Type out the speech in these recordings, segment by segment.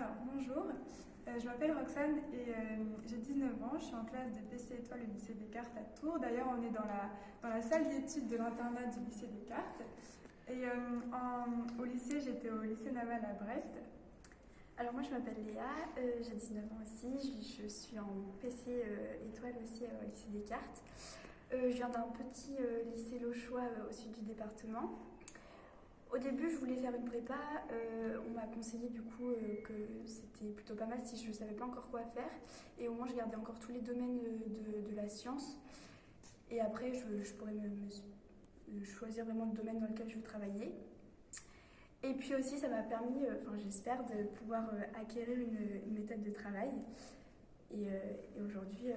Alors bonjour, je m'appelle Roxane et j'ai 19 ans, je suis en classe de PC Étoile au lycée Descartes à Tours. D'ailleurs on est dans la salle d'études de l'internat du lycée Descartes. Et au lycée, j'étais au lycée naval à Brest. Alors moi je m'appelle Léa, j'ai 19 ans aussi, je suis en PC Étoile aussi au lycée Descartes. Je viens d'un petit lycée Lochois au sud du département. Au début je voulais faire une prépa, on m'a conseillé du coup que c'était plutôt pas mal si je ne savais pas encore quoi faire. Et au moins je gardais encore tous les domaines de la science. Et après je pourrais choisir vraiment le domaine dans lequel je veux travailler. Et puis aussi, ça m'a permis, j'espère, de pouvoir acquérir une méthode de travail. Et aujourd'hui,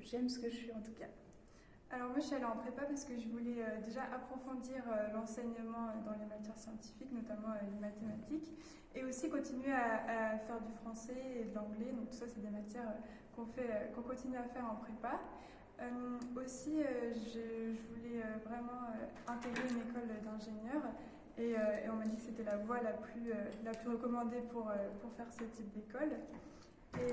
j'aime ce que je suis en tout cas. Alors moi je suis allée en prépa parce que je voulais déjà approfondir l'enseignement dans les matières scientifiques, notamment les mathématiques, et aussi continuer à faire du français et de l'anglais. Donc tout ça c'est des matières qu'on continue à faire en prépa. Aussi je voulais vraiment intégrer une école d'ingénieur. Et on m'a dit que c'était la voie la plus recommandée pour faire ce type d'école. Et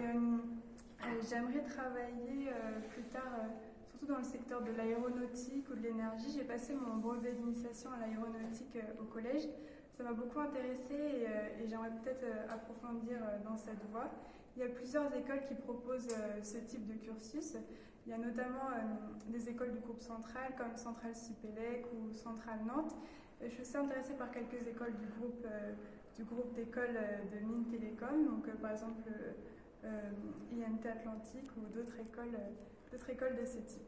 j'aimerais travailler plus tard, surtout dans le secteur de l'aéronautique ou de l'énergie. J'ai passé mon brevet d'initiation à l'aéronautique au collège. Ça m'a beaucoup intéressée et j'aimerais peut-être approfondir dans cette voie. Il y a plusieurs écoles qui proposent ce type de cursus. Il y a notamment des écoles du groupe Central comme Centrale Supélec ou Centrale Nantes. Je suis aussi intéressée par quelques écoles du groupe d'écoles de Mines Télécom, donc par exemple IMT Atlantique ou d'autres écoles de ce type.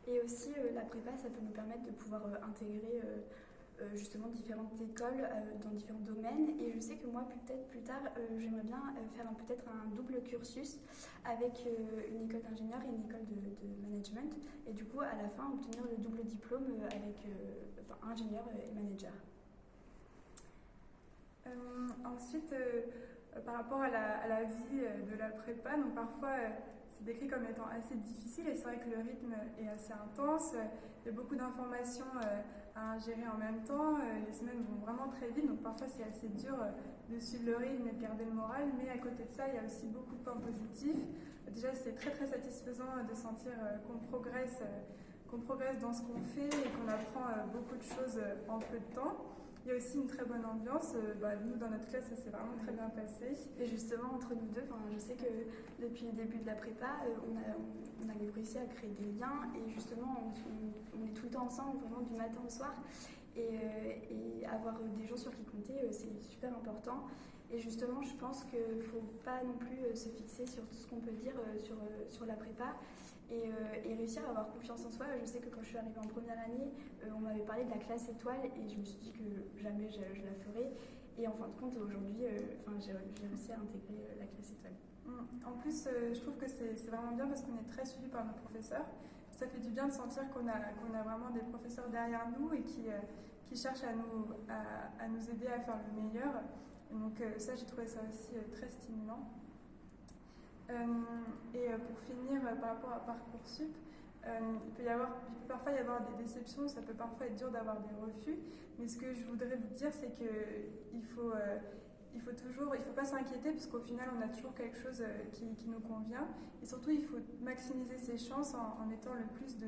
Et aussi, la prépa, ça peut nous permettre de pouvoir intégrer justement différentes écoles dans différents domaines. Et je sais que moi, peut-être plus tard, j'aimerais bien faire peut-être un double cursus avec une école d'ingénieur et une école de management. Et du coup, à la fin, obtenir le double diplôme avec ingénieur et manager. Ensuite, par rapport à la vie de la prépa, donc parfois c'est décrit comme étant assez difficile et c'est vrai que le rythme est assez intense. Il y a beaucoup d'informations à ingérer en même temps. Les semaines vont vraiment très vite, donc parfois c'est assez dur de suivre le rythme et de garder le moral. Mais à côté de ça, il y a aussi beaucoup de points positifs. Déjà, c'est très très satisfaisant de sentir qu'on progresse dans ce qu'on fait et qu'on apprend beaucoup de choses en peu de temps. Il y a aussi une très bonne ambiance. Nous, dans notre classe, ça s'est vraiment très bien passé. Et justement, entre nous deux, je sais que depuis le début de la prépa, on avait réussi à créer des liens. Et justement, on est tout le temps ensemble, vraiment du matin au soir. Et avoir des gens sur qui compter, c'est super important. Et justement, je pense qu'il ne faut pas non plus se fixer sur tout ce qu'on peut dire sur la prépa. Et réussir à avoir confiance en soi. Je sais que quand je suis arrivée en première année, on m'avait parlé de la classe étoile et je me suis dit que jamais je la ferais. Et en fin de compte, aujourd'hui, j'ai réussi à intégrer la classe étoile. En plus, je trouve que c'est vraiment bien parce qu'on est très suivi par nos professeurs. Ça fait du bien de sentir qu'on a vraiment des professeurs derrière nous et qui cherchent à nous aider à faire le meilleur. Et donc ça, j'ai trouvé ça aussi très stimulant. Et pour finir, par rapport à Parcoursup, il peut parfois y avoir des déceptions, ça peut parfois être dur d'avoir des refus, mais ce que je voudrais vous dire, c'est qu'il faut pas s'inquiéter parce qu'au final, on a toujours quelque chose qui nous convient. Et surtout, il faut maximiser ses chances en mettant le plus de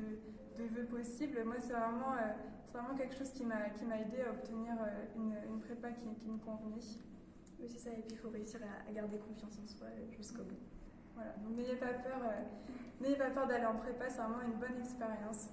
vœux possible. Moi, c'est vraiment quelque chose qui m'a aidé à obtenir une prépa qui me convenait. Oui, c'est ça, et puis il faut réussir à garder confiance en soi jusqu'au bout. Voilà, donc n'ayez pas peur d'aller en prépa, c'est vraiment une bonne expérience.